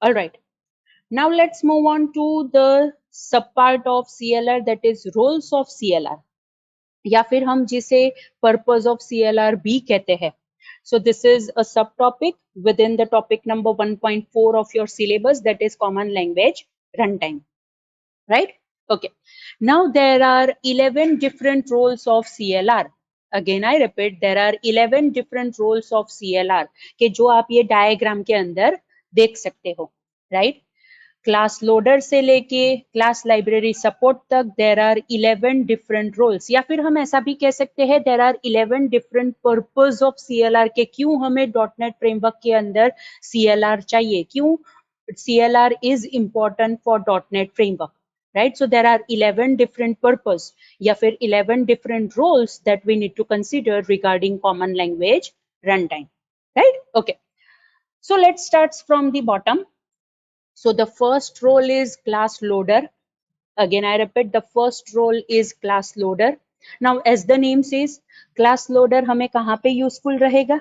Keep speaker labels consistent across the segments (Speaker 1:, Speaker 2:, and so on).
Speaker 1: All right. Now let's move on to the subpart of CLR, that is roles of CLR, या फिर हम जिसे purpose of CLR भी कहते हैं. So this is a subtopic within the topic number 1.4 of your syllabus, that is common language runtime, right? Okay. Now there are 11 different roles of CLR. Again I repeat, there are 11 different roles of CLR के जो आप ये diagram के अंदर देख सकते हो, right? Class loader से लेके क्लास लाइब्रेरी सपोर्ट तक देर आर 11 डिफरेंट रोल्स, या फिर हम ऐसा भी कह सकते हैं there are 11 different purpose of CLR के क्यों हमें .NET फ्रेमवर्क के अंदर CLR चाहिए, क्यों CLR is important for .NET framework, right? So there are 11 different purpose या फिर 11 different roles that we need to consider regarding common language runtime, right? Okay, so let's start from the bottom. So the first role is class loader. Again I repeat, the first role is class loader. Now as the name says, class loader हमें कहाँ पे useful रहेगा,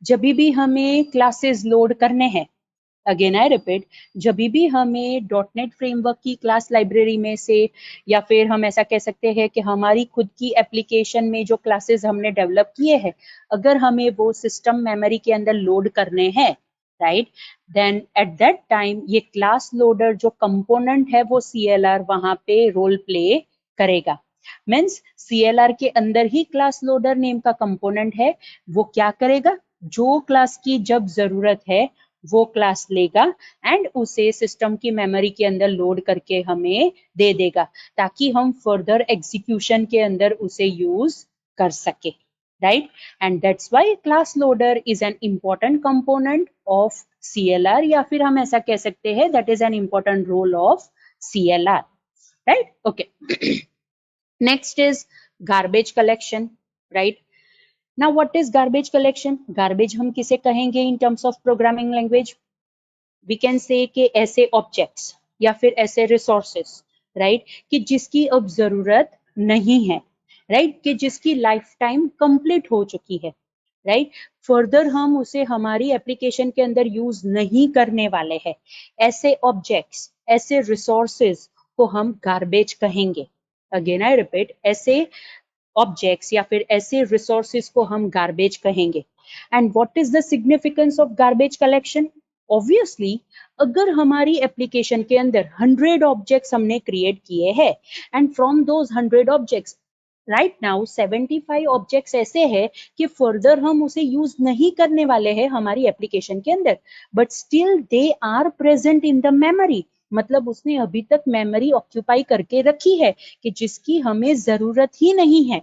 Speaker 1: जब भी हमें classes load करने हैं. Again I repeat, जब भी हमें .NET फ्रेमवर्क की क्लास लाइब्रेरी में से, या फिर हम ऐसा कह सकते हैं कि हमारी खुद की एप्लीकेशन में जो क्लासेस हमने डेवलप किए हैं, अगर हमें वो सिस्टम मेमोरी के अंदर लोड करने हैं, right, then at that time ये क्लास लोडर जो कंपोनेंट है वो CLR वहां पे रोल प्ले करेगा. मीन्स CLR के अंदर ही क्लास लोडर नेम का कंपोनेंट है, वो क्या करेगा, जो क्लास की जब जरूरत है वो क्लास लेगा एंड उसे सिस्टम की मेमोरी के अंदर लोड करके हमें दे देगा, ताकि हम फर्दर एग्जीक्यूशन के अंदर उसे यूज कर सके, right? And that's why class loader is an important component of CLR, या फिर हम ऐसा कह सकते हैं that is an important role of CLR, right? Okay. Next is garbage collection, right? Now what is garbage collection? Garbage हम किसे कहेंगे in terms of programming language? We can say कि ऐसे objects या फिर ऐसे resources, right? कि जिसकी अब जरूरत नहीं है, right? कि जिसकी लाइफ टाइम कंप्लीट हो चुकी है, राइट, फर्दर हम उसे हमारी एप्लीकेशन के अंदर यूज नहीं करने वाले हैं, ऐसे ऑब्जेक्ट्स, ऐसे रिसोर्सेज को हम गार्बेज कहेंगे. अगेन आई रिपीट, ऐसे ऑब्जेक्ट्स या फिर ऐसे रिसोर्सेज को हम गार्बेज कहेंगे. And what is the significance of garbage collection? Obviously अगर हमारी एप्लीकेशन के अंदर 100 ऑब्जेक्ट्स हमने क्रिएट किए हैं and from those 100 objects right now 75 objects ऐसे हैं कि फर्दर हम उसे यूज नहीं करने वाले हैं हमारी एप्लीकेशन के अंदर, but still they are present in the memory, मतलब उसने अभी तक मेमोरी ऑक्यूपाई करके रखी है कि जिसकी हमें जरूरत ही नहीं है,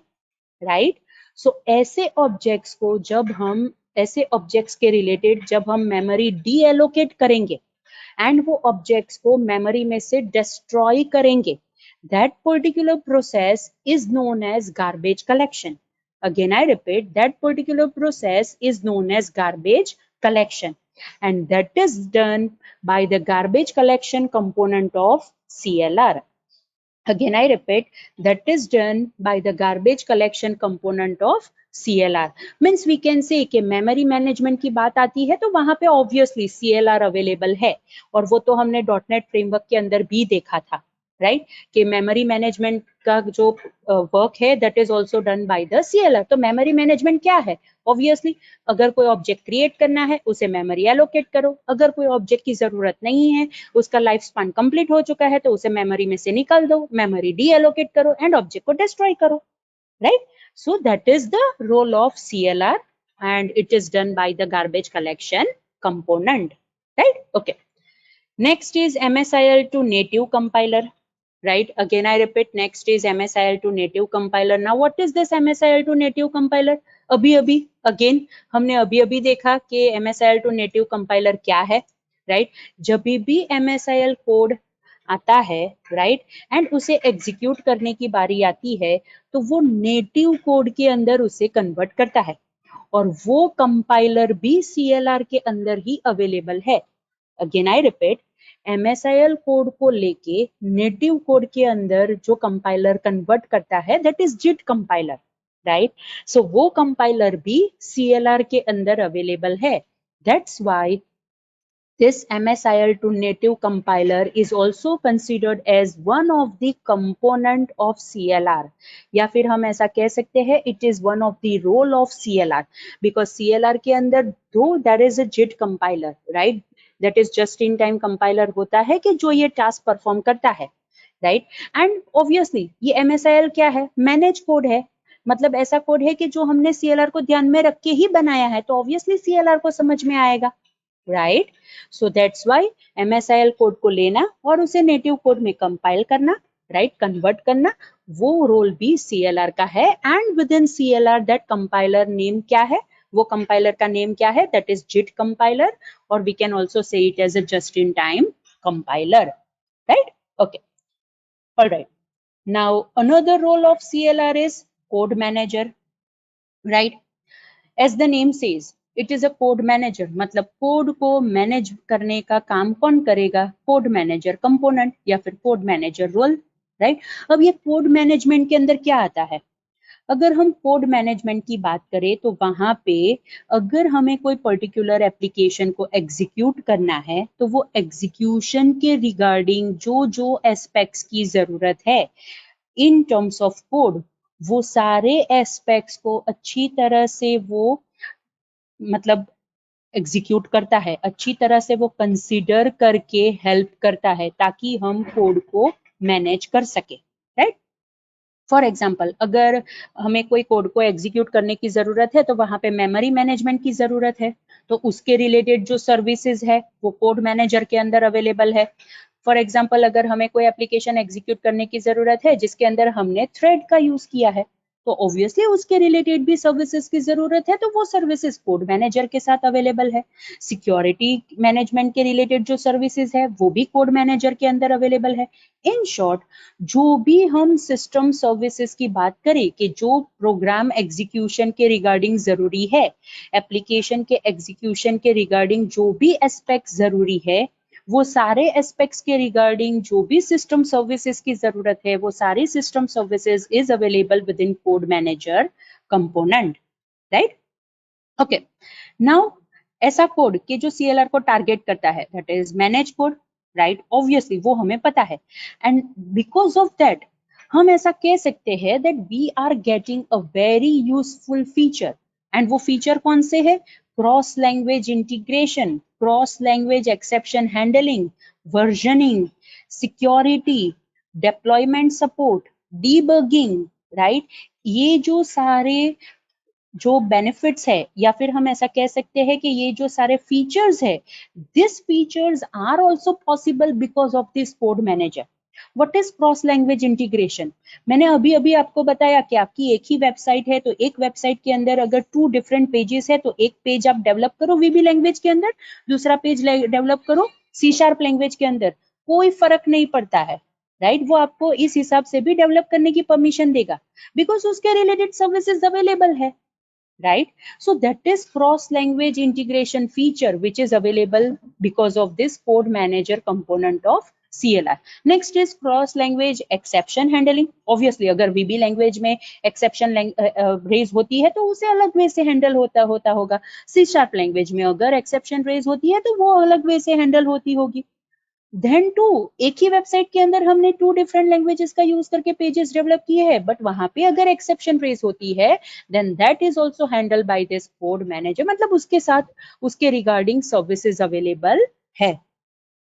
Speaker 1: राइट? सो ऐसे ऑब्जेक्ट्स को जब हम, ऐसे ऑब्जेक्ट्स के रिलेटेड जब हम मेमोरी डी एलोकेट करेंगे एंड वो ऑब्जेक्ट्स को मेमोरी में से डिस्ट्रॉय करेंगे, that particular process is known as garbage collection. Again I repeat, that particular process is known as garbage collection, and that is done by the garbage collection component of CLR. Again I repeat, that is done by the garbage collection component of CLR. Means we can say कि memory management की बात आती है तो वहां पे obviously CLR available है, और वो तो हमने .NET framework के अंदर भी देखा था, राइट, कि मेमोरी मैनेजमेंट का जो वर्क है that is also done by the CLR. तो मेमोरी मैनेजमेंट क्या है? ऑब्वियसली अगर कोई ऑब्जेक्ट क्रिएट करना है उसे मेमोरी एलोकेट करो, अगर कोई ऑब्जेक्ट की जरूरत नहीं है, उसका लाइफ स्पैन कंप्लीट हो चुका है, तो उसे मेमोरी में से निकाल दो, मेमोरी डी एलोकेट करो एंड ऑब्जेक्ट को डिस्ट्रॉय करो, right? So that is the role of CLR and it is done by the garbage collection component, right? Okay. Next is MSIL to native compiler, right? Again I repeat, next is MSIL to native compiler. Now what is this MSIL to native compiler? अभी again हमने अभी देखा कि MSIL to native compiler क्या है, right? जब भी MSIL code आता है, राइट, एंड उसे एग्जीक्यूट करने की बारी आती है तो वो नेटिव कोड के अंदर उसे कन्वर्ट करता है, और वो कंपाइलर भी CLR के अंदर ही अवेलेबल है. Again I repeat, MSIL code को लेके नेटिव कोड के अंदर जो कंपाइलर कन्वर्ट करता है that is JIT compiler, right? So वो कंपाइलर भी CLR के अंदर अवेलेबल है. That's why This MSIL to native compiler is also considered as one of the component of CLR. या फिर हम ऐसा कह सकते हैं it is one of the role of CLR because CLR के अंदर though there is a JIT compiler, right? That is just in time compiler होता है कि जो ये task perform करता है, right? And obviously ये MSIL क्या है? Manage code है. मतलब ऐसा कोड है कि जो हमने CLR को ध्यान में रख के ही बनाया है, तो obviously CLR को समझ में आएगा, right? So that's why MSIL code को लेना और उसे नेटिव कोड में कंपाइल करना, राइट, कन्वर्ट करना, वो रोल भी CLR का है. And within CLR that compiler name क्या है? वो कंपाइलर का नेम क्या है? दैट इज JIT कंपाइलर, और we can also say it as a just in time compiler, right? Okay, alright. Now another role of CLR is code manager, right? As the name says it is a code manager, मतलब code को manage करने का काम कौन करेगा? Code manager component या फिर code manager role, right? अब ये कोड मैनेजमेंट के अंदर क्या आता है? अगर हम कोड मैनेजमेंट की बात करें तो वहां पे अगर हमें कोई पर्टिकुलर एप्लीकेशन को एग्जीक्यूट करना है तो वो एग्जीक्यूशन के रिगार्डिंग जो जो एस्पेक्ट्स की जरूरत है इन टर्म्स ऑफ कोड, वो सारे एस्पेक्ट्स को अच्छी तरह से वो मतलब एग्जीक्यूट करता है, अच्छी तरह से वो कंसीडर करके हेल्प करता है ताकि हम कोड को मैनेज कर सके, राइट? फॉर एग्जाम्पल, अगर हमें कोई कोड को एग्जीक्यूट करने की जरूरत है तो वहां पे मेमोरी मैनेजमेंट की जरूरत है, तो उसके रिलेटेड जो सर्विसेज है वो कोड मैनेजर के अंदर अवेलेबल है. फॉर एग्जाम्पल, अगर हमें कोई एप्लीकेशन एग्जीक्यूट करने की जरूरत है जिसके अंदर हमने थ्रेड का यूज किया है, तो ऑब्वियसली उसके रिलेटेड भी सर्विसेज की जरूरत है, तो वो सर्विसेज कोड मैनेजर के साथ अवेलेबल है. सिक्योरिटी मैनेजमेंट के रिलेटेड जो सर्विसेज है वो भी कोड मैनेजर के अंदर अवेलेबल है. इन शॉर्ट, जो भी हम सिस्टम सर्विसेज की बात करें कि जो प्रोग्राम एग्जीक्यूशन के रिगार्डिंग जरूरी है, एप्लीकेशन के एग्जीक्यूशन के रिगार्डिंग जो भी एस्पेक्ट जरूरी है, वो सारे एस्पेक्ट्स के रिगार्डिंग जो भी सिस्टम सर्विसेज की जरूरत है, वो सारी system services is available with in code manager component, right? Okay, now ऐसा कोड कि जो CLR को टारगेट करता है, that is manage code, right? Obviously वो हमें पता है, एंड बिकॉज ऑफ दैट हम ऐसा कह सकते हैं that we are getting a very useful feature. And वो फीचर कौन से है? Cross language integration, cross language exception handling, versioning, security, deployment support, debugging, right? ये जो सारे जो बेनिफिट्स है या फिर हम ऐसा कह सकते हैं कि ये जो सारे फीचर्स है, this features are also possible because of this code manager. What is cross language integration? मैंने अभी अभी आपको बताया कि आपकी एक ही वेबसाइट है, तो एक वेबसाइट के अंदर अगर 2 डिफरेंट पेजेस है तो एक पेज आप डेवलप करो VB लैंग्वेज के अंदर, दूसरा पेज डेवलप करो C# लैंग्वेज के अंदर, कोई फर्क नहीं पड़ता है, राइट? वो आपको इस हिसाब से भी डेवलप करने की परमिशन देगा बिकॉज उसके रिलेटेड सर्विसेज अवेलेबल है, right? So that is cross language integration feature which is available because of this code manager component of CLR. Next is cross language exception handling. Obviously अगर VB language में exception raise होती है तो उसे अलग वे से handle होता होगा. C# language में अगर exception raise होती है तो वो अलग वे से handle होती होगी. देन टू, एक ही वेबसाइट के अंदर हमने 2 डिफरेंट लैंग्वेजेस का यूज करके पेजेस डेवलप किए हैं, बट वहां पे अगर एक्सेप्शन रेज होती है then that is also handle by this code manager, मतलब उसके साथ उसके रिगार्डिंग सर्विसेज अवेलेबल है,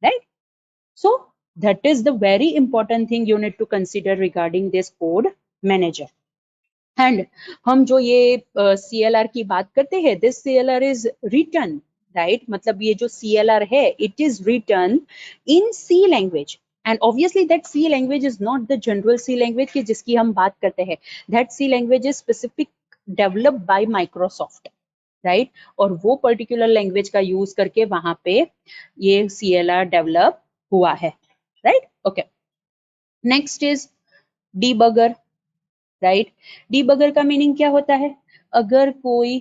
Speaker 1: right? So that is the very important thing you need to consider regarding this code manager. And हम जो ये CLR की बात करते हैं, this CLR is written, right? मतलब ये जो CLR है it is written in C language, and obviously that C language is not the general C language की जिसकी हम बात करते हैं. That C language is specific developed by Microsoft, right? और वो पर्टिकुलर लैंग्वेज का यूज करके वहां पे ये CLR डेवलप हुआ है, right? Okay, next is debugger, right? Debugger का मीनिंग क्या होता है? अगर कोई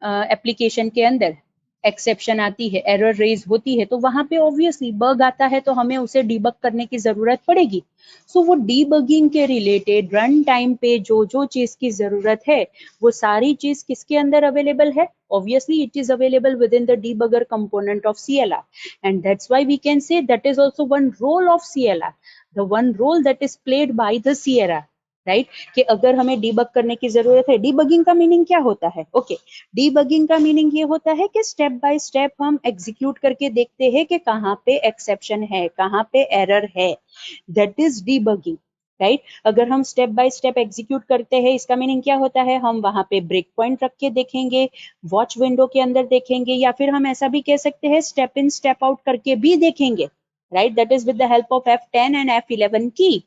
Speaker 1: एप्लीकेशन के अंदर एक्सेप्शन आती है, एरर रेज होती है, तो वहां पे ऑब्वियसली बग आता है, तो हमें उसे डीबग करने की जरूरत पड़ेगी। सो वो डीबगिंग के रिलेटेड रन टाइम पे जो जो चीज की जरूरत है वो सारी चीज किसके अंदर अवेलेबल है? Obviously it is available within the debugger component of CLR, and that's why we can say that is also one role of CLR, the one role that is played by the CLR, right कि अगर हमें debug करने की जरूरत है, debugging का meaning क्या होता है? ओके, डीबगिंग का मीनिंग ये होता है कि स्टेप बाय स्टेप हम एग्जीक्यूट करके देखते हैं कि कहाँ पे एक्सेप्शन है, कहाँ पे एरर है, दैट इज डीबगिंग, राइट। अगर हम स्टेप बाय स्टेप एग्जीक्यूट करते हैं, इसका मीनिंग क्या होता है? हम वहां पे ब्रेक पॉइंट रख के देखेंगे, वॉच विंडो के अंदर देखेंगे, या फिर हम ऐसा भी कह सकते हैं स्टेप इन स्टेप आउट करके भी देखेंगे, right, that is with the help of F10 and F11 की,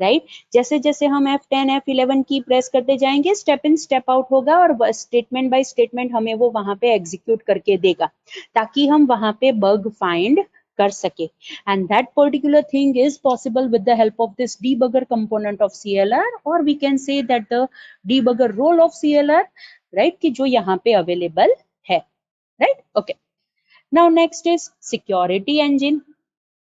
Speaker 1: राइट। जैसे जैसे हम F10 F11 की प्रेस करते जाएंगे, स्टेप इन स्टेप आउट होगा और स्टेटमेंट बाय स्टेटमेंट हमें वो वहां पे एग्जीक्यूट करके देगा, ताकि हम वहां पे बग फाइंड कर सके, and that particular thing is possible with the help of this debugger component of CLR, or we can say that the debugger role of CLR, right, कि जो यहाँ पे available है, right? Okay, now next is security engine.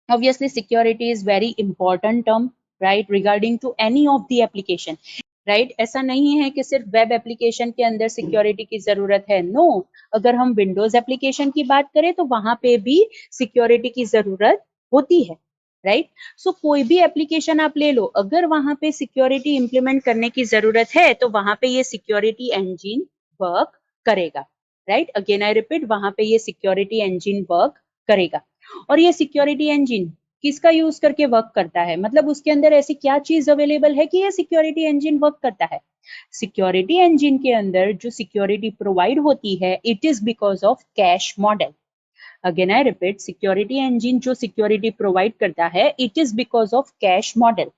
Speaker 1: Obviously security is very important term, right, regarding to any of the application, right. ऐसा नहीं है कि सिर्फ वेब एप्लीकेशन के अंदर सिक्योरिटी की जरूरत है, नो, अगर हम विंडोज एप्लीकेशन की बात करें तो वहां पे भी सिक्योरिटी की जरूरत होती है, राइट। सो कोई भी एप्लीकेशन आप ले लो, अगर वहां पे सिक्योरिटी इंप्लीमेंट करने की जरूरत है तो वहां पे ये सिक्योरिटी इंजन वर्क करेगा, राइट। अगेन आई रिपीट, वहां पे ये सिक्योरिटी इंजन वर्क करेगा। और ये सिक्योरिटी इंजन किसका यूज करके वर्क करता है? मतलब उसके अंदर ऐसी क्या चीज अवेलेबल है कि ये सिक्योरिटी इंजन वर्क करता है? सिक्योरिटी इंजन के अंदर जो सिक्योरिटी प्रोवाइड होती है, it is because of cash model. Again I repeat, security engine जो सिक्योरिटी प्रोवाइड करता है, it is because of cash model.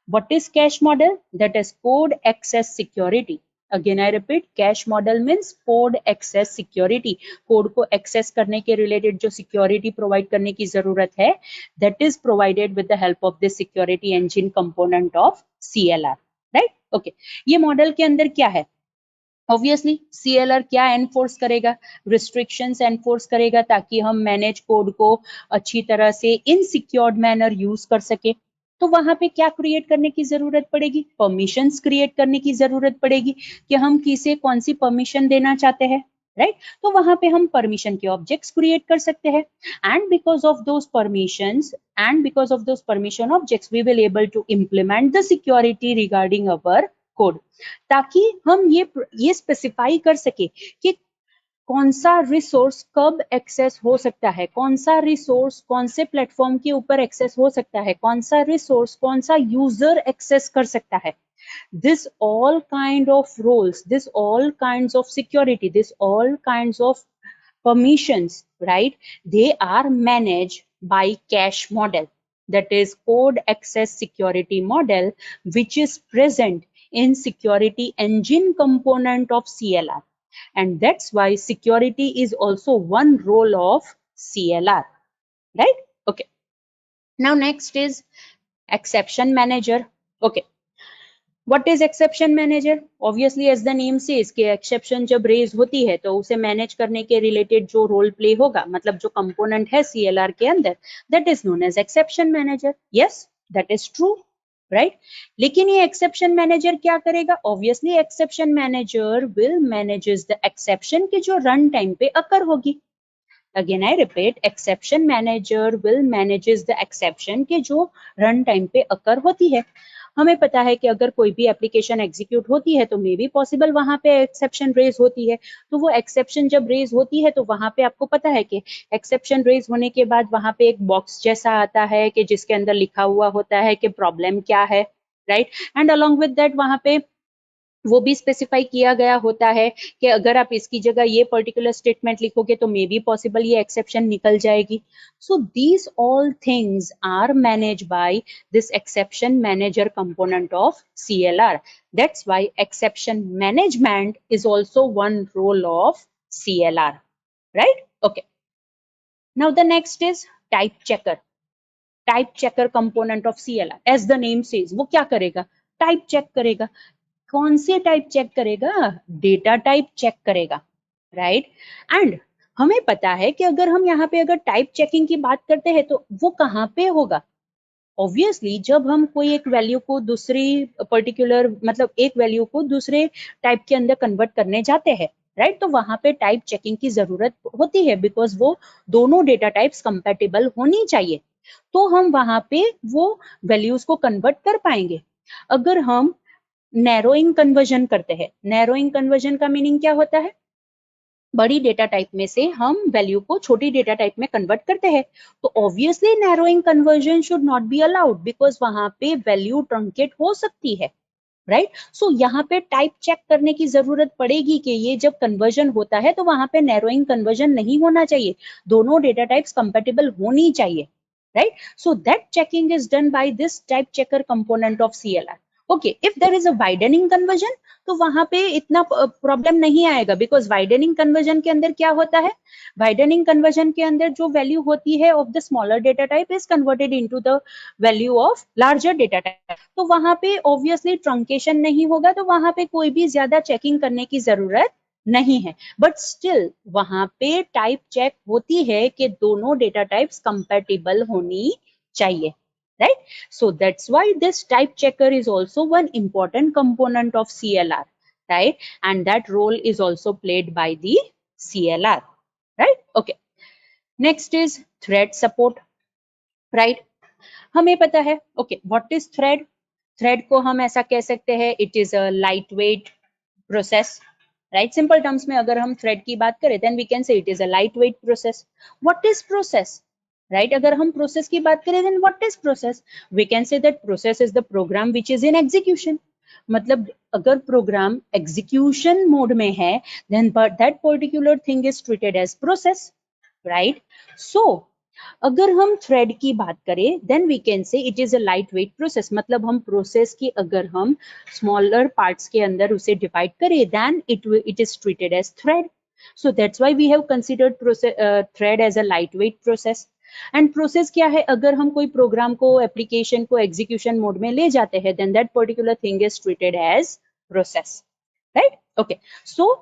Speaker 1: What is cache model? That is code access security. Again I repeat, cache model means code access security. Code को access करने के related जो security provide करने की जरूरत है, that is provided with the help of this security engine component of CLR, right? Okay, ये model के अंदर क्या है? ऑब्वियसली CLR क्या एनफोर्स करेगा? रिस्ट्रिक्शंस एनफोर्स करेगा, ताकि हम मैनेज कोड को अच्छी तरह से इन सिक्योर्ड मैनर यूज कर सके। तो वहां पे क्या क्रिएट करने की जरूरत पड़ेगी? परमिशंस क्रिएट करने की जरूरत पड़ेगी कि हम किसे कौन सी परमिशन देना चाहते हैं, राइट। तो वहां पे हम परमिशन के ऑब्जेक्ट्स क्रिएट कर सकते हैं, and because of those permissions and because of those permission objects we will able to implement the security regarding our code, ताकि हम ये स्पेसिफाई कर सके कि कौन सा रिसोर्स कब एक्सेस हो सकता है, कौन सा रिसोर्स कौन से प्लेटफॉर्म के ऊपर एक्सेस हो सकता है, कौन सा रिसोर्स कौन सा यूजर एक्सेस कर सकता है। This all kind of roles, this all kinds of security, this all kinds of permissions, right, they are managed by cache model, that is code access security model, which is present in security engine component of CLR, and that's why security is also one role of CLR, right? Okay, now next is exception manager. Okay, What is exception manager? Obviously as the name says कि exception जब raise होती है तो उसे manage करने के related जो role play होगा, मतलब जो component है CLR के अंदर, that is known as exception manager. Yes, that is true, right? लेकिन ये exception manager क्या करेगा? Obviously exception manager will manages the exception की जो run time पे occur होगी. Again I repeat, exception manager will manages the exception के जो run time पे occur होती है। हमें पता है कि अगर कोई भी एप्लीकेशन एग्जीक्यूट होती है तो मे बी पॉसिबल वहां पे एक्सेप्शन रेज होती है, तो वो एक्सेप्शन जब रेज होती है तो वहां पे आपको पता है कि एक्सेप्शन रेज होने के बाद वहां पे एक बॉक्स जैसा आता है कि जिसके अंदर लिखा हुआ होता है कि प्रॉब्लम क्या है, right, and along with that वहां पे वो भी स्पेसिफाई किया गया होता है कि अगर आप इसकी जगह ये पर्टिकुलर स्टेटमेंट लिखोगे तो मे बी पॉसिबल ये एक्सेप्शन निकल जाएगी। So these all things are manage by this exception manager component of CLR, that's why exception management is also one role of CLR, right? Okay, now the next is type checker. Type checker component of CLR, as the name says, वो क्या करेगा? Type check करेगा। कौन से type check करेगा? Data type check करेगा, right. And हमें पता है कि अगर हम यहाँ पे अगर टाइप चेकिंग की बात करते हैं तो वो कहाँ पे होगा? ऑब्वियसली जब हम कोई एक वैल्यू को दूसरी पर्टिकुलर मतलब एक वैल्यू को दूसरे टाइप के अंदर कन्वर्ट करने जाते हैं, राइट? तो वहां पे टाइप चेकिंग की जरूरत होती है बिकॉज वो दोनों डेटा टाइप्स कंपैटिबल होनी चाहिए, तो हम वहां पे वो वैल्यूज को कन्वर्ट कर पाएंगे। अगर हम नैरोइंग कन्वर्जन करते हैं, नैरोइंग कन्वर्जन का मीनिंग क्या होता है? बड़ी डेटा टाइप में से हम वैल्यू को छोटी डेटा टाइप में कन्वर्ट करते हैं, तो obviously narrowing conversion should not be allowed because वहां पे वैल्यू ट्रंकेट हो सकती है, राइट? सो यहाँ पे टाइप चेक करने की जरूरत पड़ेगी कि ये जब कन्वर्जन होता है तो वहां पे नैरोइंग कन्वर्जन नहीं होना चाहिए, दोनों डेटा टाइप्स कंपैटिबल होनी चाहिए, right? So that checking is done by this type checker component of CLR. Okay, if there is a widening conversion, तो वहां पे इतना प्रॉब्लम नहीं आएगा बिकॉज वाइडनिंग कन्वर्जन के अंदर क्या होता है? वाइडनिंग कन्वर्जन के अंदर जो वैल्यू होती है of the smaller data type is converted into the value of larger data type, तो वहां पे ऑब्वियसली ट्रंकेशन नहीं होगा, तो वहां पे कोई भी ज्यादा चेकिंग करने की जरूरत नहीं है, बट स्टिल वहां पे टाइप चेक होती है कि दोनों डेटा टाइप्स कंपैटिबल होनी चाहिए, right? So that's why this type checker is also one important component of CLR, right? And that role is also played by the CLR, right? Okay. Next is thread support, right? हमें पता है, okay, what is thread? Thread को हम ऐसा कह सकते हैं, it is a lightweight process, right? Simple terms में अगर हम thread की बात करें then we can say it is a lightweight process. What is process? Right? अगर हम process की बात करें then what is process? We can say that process is the program which is in execution. मतलब अगर प्रोग्राम एग्जीक्यूशन मोड में है then but that particular thing is treated as process, right? So अगर हम thread की बात करें then we can say it is a lightweight process, मतलब हम प्रोसेस की अगर हम स्मॉलर पार्ट्स के अंदर उसे डिवाइड करें then it is treated as thread, so that's why we have considered thread as a lightweight process. And process क्या है? अगर हम कोई प्रोग्राम को एप्लीकेशन को एग्जीक्यूशन मोड में ले जाते हैं then that particular thing is treated as process, right? Okay, so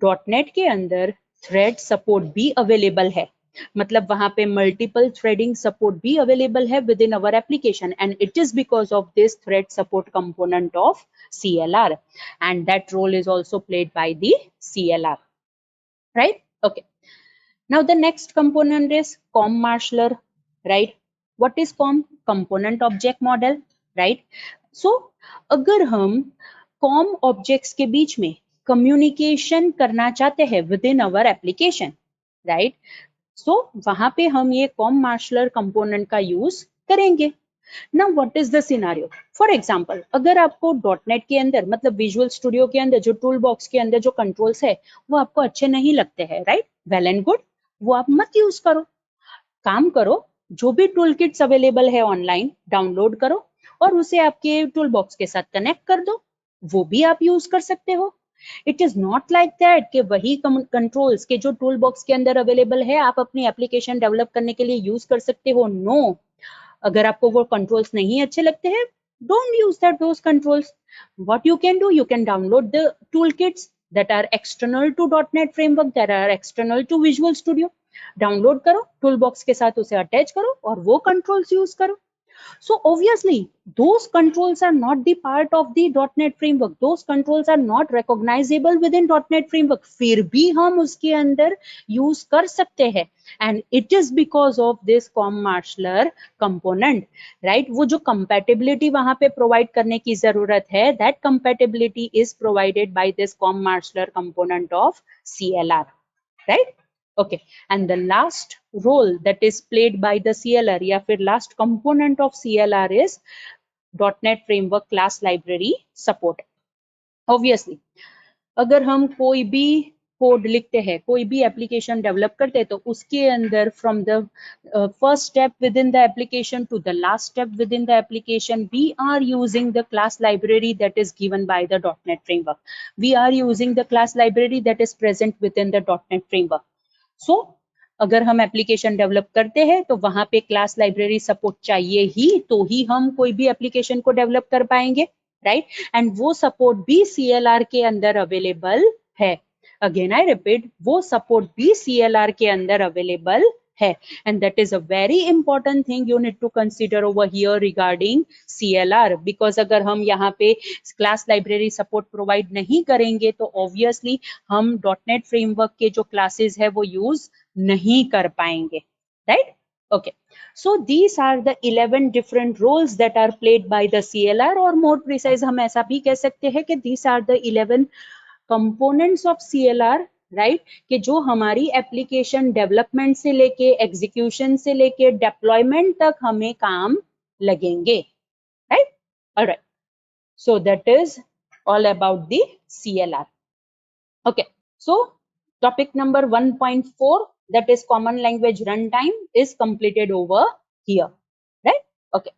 Speaker 1: dot net के अंदर थ्रेड सपोर्ट भी अवेलेबल है, मतलब वहां पे मल्टीपल थ्रेडिंग सपोर्ट भी अवेलेबल है with in our application and it is because of this thread support component of CLR and that role is also played by the CLR, right? Okay, now the next component is COM marshaller, right? What is COM? Component object model, right? So अगर हम COM objects के बीच में communication करना चाहते हैं within our application, right? So वहां पे हम ये कॉम मार्शलर कंपोनेंट का यूज करेंगे। Now what is the scenario? For example अगर आपको डॉटनेट के अंदर मतलब विजुअल स्टूडियो के अंदर जो टूल बॉक्स के अंदर जो कंट्रोल्स है वो आपको अच्छे नहीं लगते हैं, राइट? वेल एंड गुड, वो आप मत यूज करो, काम करो, जो भी टूल किट्स अवेलेबल है ऑनलाइन डाउनलोड करो और उसे आपके टूल बॉक्स के साथ कनेक्ट कर दो, वो भी आप यूज कर सकते हो। It is not like that कि वही कंट्रोल्स के जो टूल बॉक्स के अंदर अवेलेबल है आप अपनी एप्लीकेशन डेवलप करने के लिए यूज कर सकते हो, नो। अगर आपको वो कंट्रोल्स नहीं अच्छे लगते हैं don't use those controls. What you can do, you can download the toolkits that are external to .NET framework, that are external to Visual Studio. Download करो, टूल बॉक्स के साथ उसे अटैच करो और वो कंट्रोल्स यूज करो। So obviously, those controls are not the part of the .NET framework. Those controls are not recognizable within .NET framework. फिर भी हम उसके अंदर use कर सकते हैं, and it is because of this COM marshaller component, right? वो जो compatibility वहाँ पे provide करने की जरूरत है, that compatibility is provided by this COM marshaller component of CLR, right? Okay, and the last role that is played by the CLR या फिर last component of CLR is .NET Framework Class Library Support. Obviously, अगर हम कोई भी code लिखते हैं, कोई भी एप्लीकेशन डेवलप करते हैं तो उसके अंदर from the first step within the application to the last step within the application we are using the class library that is given by the .NET framework, we are using the class library that is present within the .NET framework. So अगर हम application develop करते हैं तो वहां पे class library support चाहिए ही, तो ही हम कोई भी एप्लीकेशन को डेवलप कर पाएंगे, राइट? एंड वो सपोर्ट भी CLR के अंदर अवेलेबल है। अगेन आई रिपीट, वो सपोर्ट भी CLR के अंदर अवेलेबल है, and that is a very important thing you need to consider over here regarding CLR, because अगर हम यहाँ पे क्लास लाइब्रेरी सपोर्ट प्रोवाइड नहीं करेंगे तो ऑब्वियसली हम .NET फ्रेमवर्क के जो क्लासेस है वो यूज नहीं कर पाएंगे, right? Okay, so these are the 11 different roles that are played by the CLR, और more precise हम ऐसा भी कह सकते हैं कि these are the 11 components of CLR, right? कि जो हमारी एप्लीकेशन डेवलपमेंट से लेके एग्जीक्यूशन से लेके डिप्लॉयमेंट तक हमें काम लगेंगे, right? Alright, so that is all about the CLR. Okay, so topic number 1.4, that is common language runtime, is completed over here, right? Okay.